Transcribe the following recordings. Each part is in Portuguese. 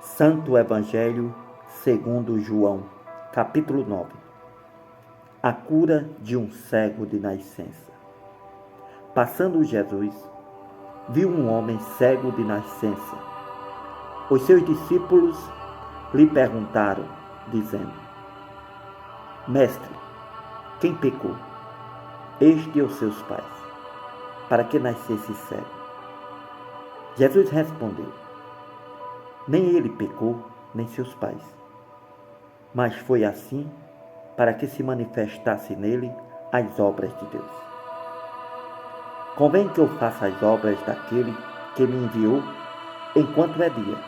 Santo Evangelho segundo João, capítulo 9. A cura de um cego de nascença. Passando Jesus, viu um homem cego de nascença. Os seus discípulos lhe perguntaram, dizendo: Mestre, quem pecou, este ou seus pais, para que nascesse cego? Jesus respondeu: Nem ele pecou, nem seus pais, mas foi assim para que se manifestasse nele as obras de Deus. Convém que eu faça as obras daquele que me enviou enquanto é dia.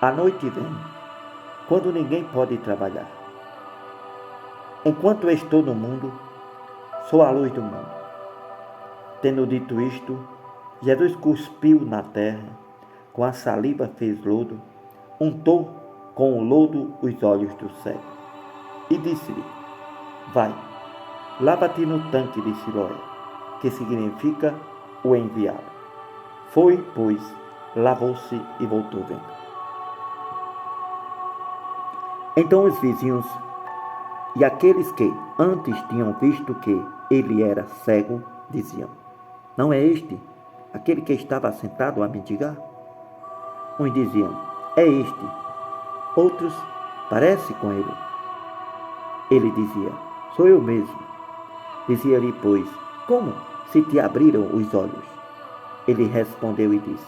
A noite vem, quando ninguém pode trabalhar. Enquanto eu estou no mundo, sou a luz do mundo. Tendo dito isto, Jesus cuspiu na terra, com a saliva fez lodo, untou com o lodo os olhos do cego e disse-lhe: Vai, lava-te no tanque de Siloé, que significa o enviado. Foi, pois, lavou-se e voltou vendo. Então os vizinhos e aqueles que antes tinham visto que ele era cego, diziam: Não é este aquele que estava sentado a mendigar? Uns diziam: É este. Outros: Parece com ele. Ele dizia: Sou eu mesmo. Dizia-lhe, pois: Como se te abriram os olhos? Ele respondeu e disse: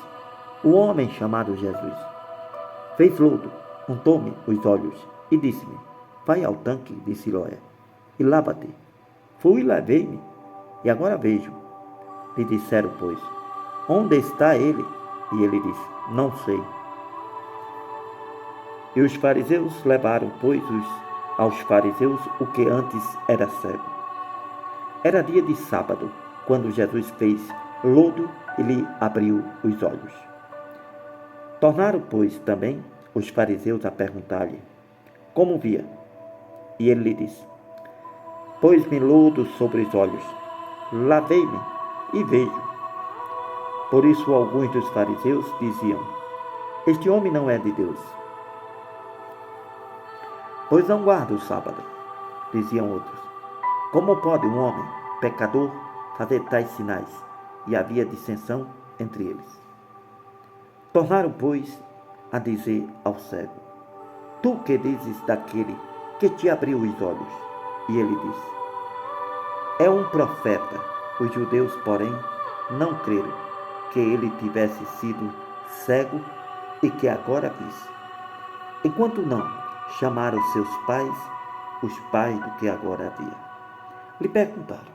O homem chamado Jesus fez lodo, untou-me os olhos e disse-me: Vai ao tanque de Siloé e lava-te. Fui e lavei-me, e agora vejo. Lhe disseram, pois: Onde está ele? E ele disse: Não sei. E os fariseus levaram, pois, aos fariseus o que antes era cego. Era dia de sábado, quando Jesus fez lodo e lhe abriu os olhos. Tornaram, pois, também os fariseus a perguntar-lhe como via. E ele lhe disse: Pôs-me lodo sobre os olhos, lavei-me e vejo. Por isso alguns dos fariseus diziam: Este homem não é de Deus, pois não guarda o sábado. Diziam outros: Como pode um homem pecador fazer tais sinais? E havia dissensão entre eles. Tornaram, pois, a dizer ao cego: Tu que dizes daquele que te abriu os olhos? E ele disse: É um profeta. Os judeus, porém, não creram que ele tivesse sido cego e que agora visse. Enquanto não chamaram seus pais, os pais do que agora havia. Lhe perguntaram,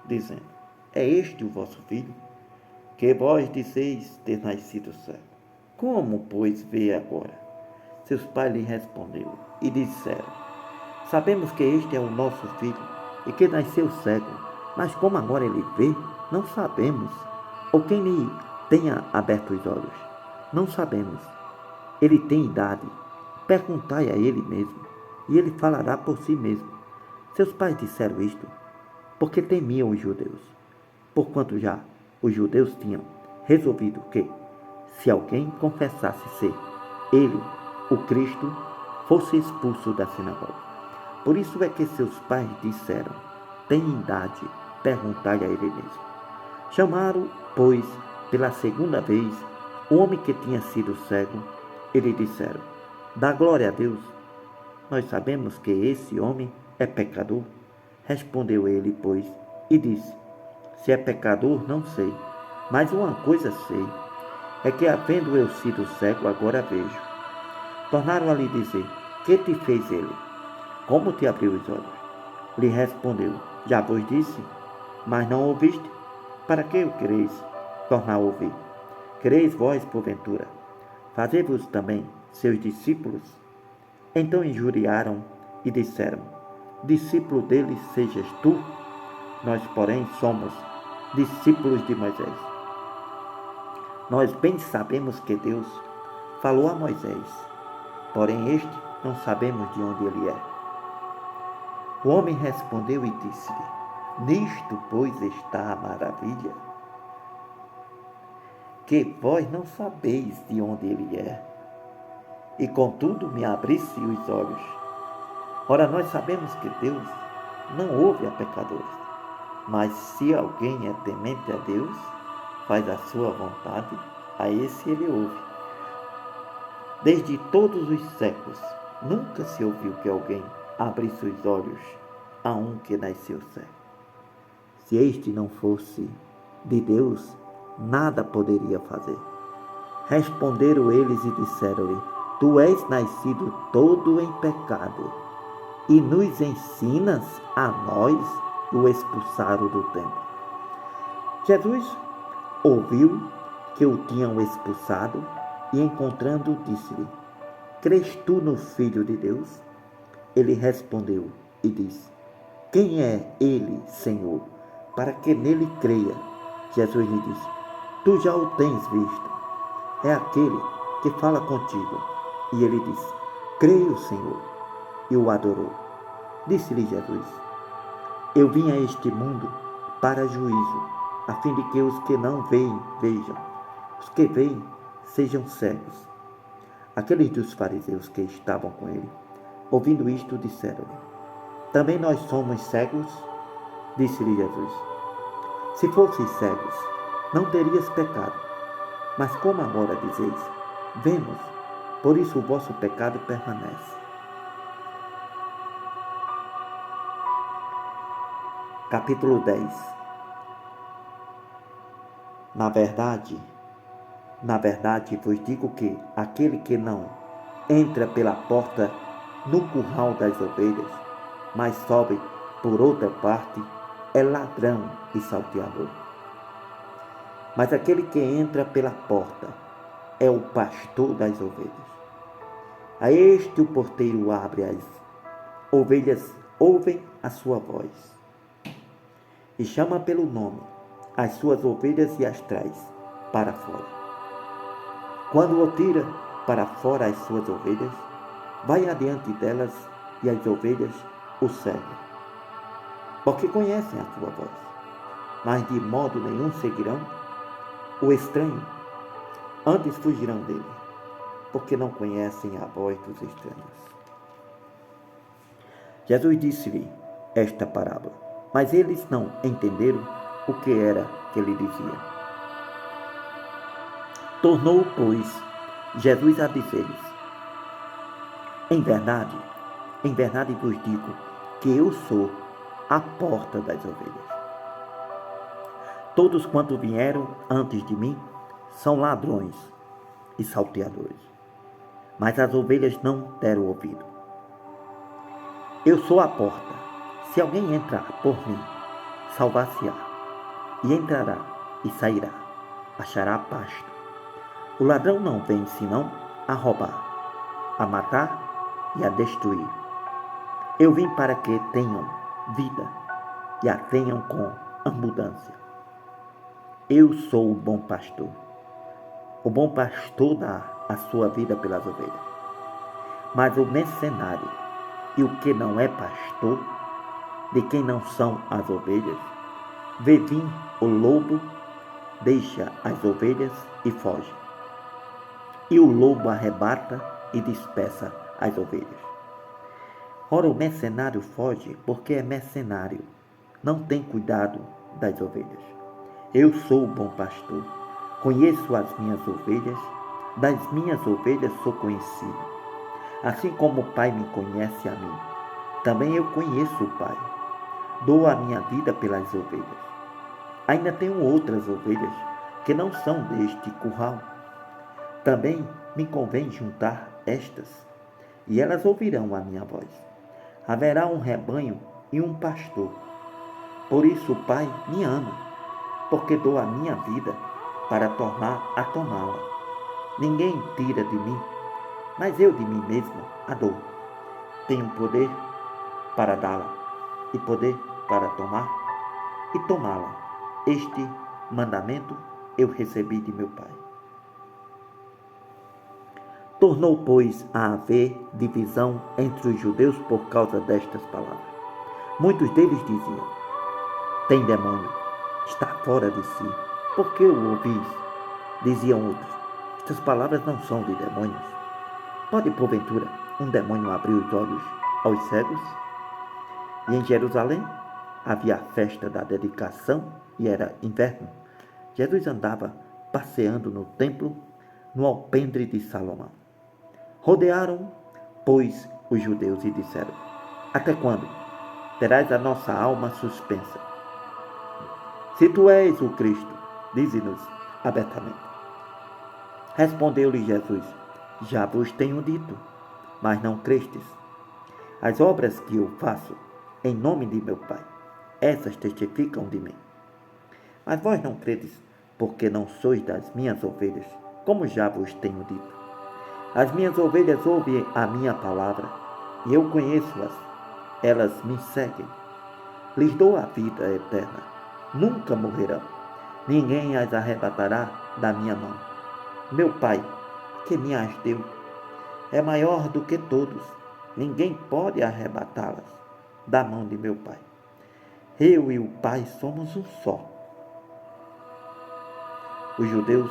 dizendo: É este o vosso filho, que vós dizeis ter nascido cego? Como, pois, vê agora? Seus pais lhe responderam e disseram: Sabemos que este é o nosso filho e que nasceu cego, mas como agora ele vê, não sabemos. Ou quem lhe tenha aberto os olhos, não sabemos. Ele tem idade, perguntai a ele mesmo, e ele falará por si mesmo. Seus pais disseram isto porque temiam os judeus, porquanto já os judeus tinham resolvido que, se alguém confessasse ser ele o Cristo, fosse expulso da sinagoga. Por isso é que seus pais disseram: Tem idade, perguntai a ele mesmo. Chamaram, pois, pela segunda vez o homem que tinha sido cego, e lhe disseram: Dá glória a Deus. Nós sabemos que esse homem é pecador. Respondeu ele, pois, e disse: Se é pecador, não sei, mas uma coisa sei, é que havendo eu sido cego, agora vejo. Tornaram a lhe dizer: Que te fez ele? Como te abriu os olhos? Lhe respondeu: Já vos disse, mas não ouviste. Para que o quereis tornar a ouvir? Quereis vós, porventura, fazer-vos também seus discípulos? Então injuriaram e disseram: Discípulo dele sejas tu? Nós, porém, somos discípulos de Moisés. Nós bem sabemos que Deus falou a Moisés, porém este não sabemos de onde ele é. O homem respondeu e disse-lhe: Nisto, pois, está a maravilha, que vós não sabeis de onde ele é, e contudo me abrisse os olhos. Ora, nós sabemos que Deus não ouve a pecadores, mas se alguém é temente a Deus, faz a sua vontade, a esse ele ouve. Desde todos os séculos, nunca se ouviu que alguém abrisse os olhos a um que nasceu cego. Se este não fosse de Deus, nada poderia fazer. Responderam eles e disseram-lhe: Tu és nascido todo em pecado, e nos ensinas a nós o expulsaram do templo. Jesus ouviu que o tinham expulsado e, encontrando, disse-lhe: Crês tu no Filho de Deus? Ele respondeu e disse: Quem é ele, Senhor, para que nele creia? Jesus lhe disse: Tu já o tens visto. É aquele que fala contigo. E ele disse: Creio, Senhor. E o adorou. Disse-lhe Jesus: Eu vim a este mundo para juízo, a fim de que os que não veem, vejam, os que veem, sejam cegos. Aqueles dos fariseus que estavam com ele, ouvindo isto, disseram-lhe: Também nós somos cegos? Disse-lhe Jesus: Se fosseis cegos, não terias pecado. Mas como agora dizeis: Vemos, por isso o vosso pecado permanece. Capítulo 10. Na verdade vos digo que aquele que não entra pela porta no curral das ovelhas, mas sobe por outra parte, é ladrão e salteador. Mas aquele que entra pela porta é o pastor das ovelhas. A este o porteiro abre, as ovelhas ouvem a sua voz, e chama pelo nome as suas ovelhas e as traz para fora. Quando o tira para fora as suas ovelhas, vai adiante delas e as ovelhas o seguem, porque conhecem a sua voz, mas de modo nenhum seguirão o estranho, antes fugirão dele, porque não conhecem a voz dos estranhos. Jesus disse-lhe esta parábola, mas eles não entenderam o que era que ele dizia. Tornou, pois, Jesus a dizer-lhes: em verdade vos digo que eu sou a porta das ovelhas. Todos quanto vieram antes de mim são ladrões e salteadores, mas as ovelhas não deram ouvido. Eu sou a porta. Se alguém entrar por mim, salvar-se-á, e entrará e sairá, achará pasto. O ladrão não vem senão a roubar, a matar e a destruir. Eu vim para que tenham vida e a tenham com abundância. Eu sou o bom pastor. O bom pastor dá a sua vida pelas ovelhas. Mas o mercenário e o que não é pastor, de quem não são as ovelhas, vê vir o lobo, deixa as ovelhas e foge. E o lobo arrebata e dispersa as ovelhas. Ora, o mercenário foge porque é mercenário, não tem cuidado das ovelhas. Eu sou o bom pastor, conheço as minhas ovelhas, das minhas ovelhas sou conhecido. Assim como o Pai me conhece a mim, também eu conheço o Pai. Dou a minha vida pelas ovelhas. Ainda tenho outras ovelhas que não são deste curral. Também me convém juntar estas, e elas ouvirão a minha voz. Haverá um rebanho e um pastor. Por isso o Pai me ama, porque dou a minha vida para tornar a tomá-la. Ninguém tira de mim, mas eu de mim mesmo a dou. Tenho poder para dá-la e poder para tomar e tomá-la. Este mandamento eu recebi de meu Pai. Tornou, pois, a haver divisão entre os judeus por causa destas palavras. Muitos deles diziam: tem demônio, está fora de si. Por que o ouvis? Diziam outros: estas palavras não são de demônios. Pode, porventura, um demônio abrir os olhos aos cegos? E em Jerusalém havia a festa da dedicação e era inverno. Jesus andava passeando no templo, no alpendre de Salomão. Rodearam, pois, os judeus e disseram: Até quando terás a nossa alma suspensa? Se tu és o Cristo, dize-nos abertamente. Respondeu-lhe Jesus: Já vos tenho dito, mas não crestes. As obras que eu faço em nome de meu Pai, essas testificam de mim. Mas vós não credes, porque não sois das minhas ovelhas, como já vos tenho dito. As minhas ovelhas ouvem a minha palavra, e eu conheço-as. Elas me seguem. Lhes dou a vida eterna. Nunca morrerão. Ninguém as arrebatará da minha mão. Meu Pai, que me as deu, é maior do que todos. Ninguém pode arrebatá-las da mão de meu Pai. Eu e o Pai somos um só. Os judeus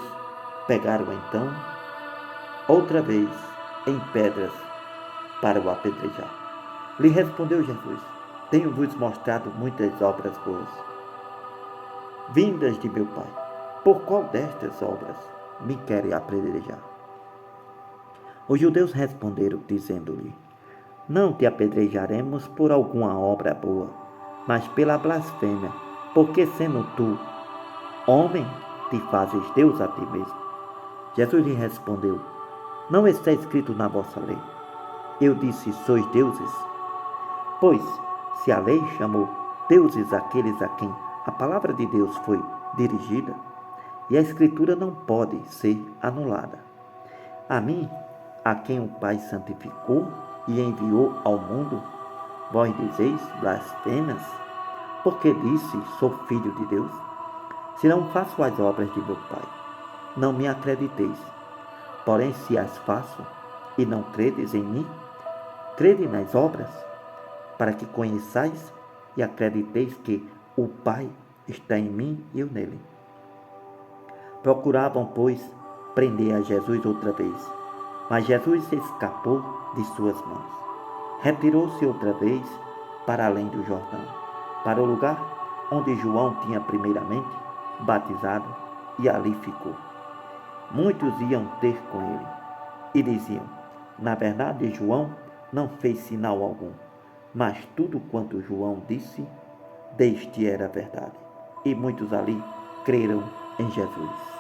pegaram então, outra vez, em pedras para o apedrejar. Lhe respondeu Jesus: Tenho-vos mostrado muitas obras boas, vindas de meu Pai. Por qual destas obras me querem apedrejar? Os judeus responderam, dizendo-lhe: Não te apedrejaremos por alguma obra boa, mas pela blasfêmia, porque sendo tu homem, te fazes Deus a ti mesmo. Jesus lhe respondeu: Não está escrito na vossa lei: Eu disse, sois deuses? Pois, se a lei chamou deuses aqueles a quem a palavra de Deus foi dirigida, e a Escritura não pode ser anulada. A mim, a quem o Pai santificou e enviou ao mundo, vós dizeis blasfêmias, porque disse, sou filho de Deus? Se não faço as obras de meu Pai, não me acrediteis. Porém, se as faço e não credes em mim, crede nas obras, para que conheçais e acrediteis que o Pai está em mim e eu nele. Procuravam, pois, prender a Jesus outra vez, mas Jesus escapou de suas mãos. Retirou-se outra vez para além do Jordão, para o lugar onde João tinha primeiramente batizado, e ali ficou. Muitos iam ter com ele e diziam: Na verdade, João não fez sinal algum, mas tudo quanto João disse, deste era verdade. E muitos ali creram em Jesus.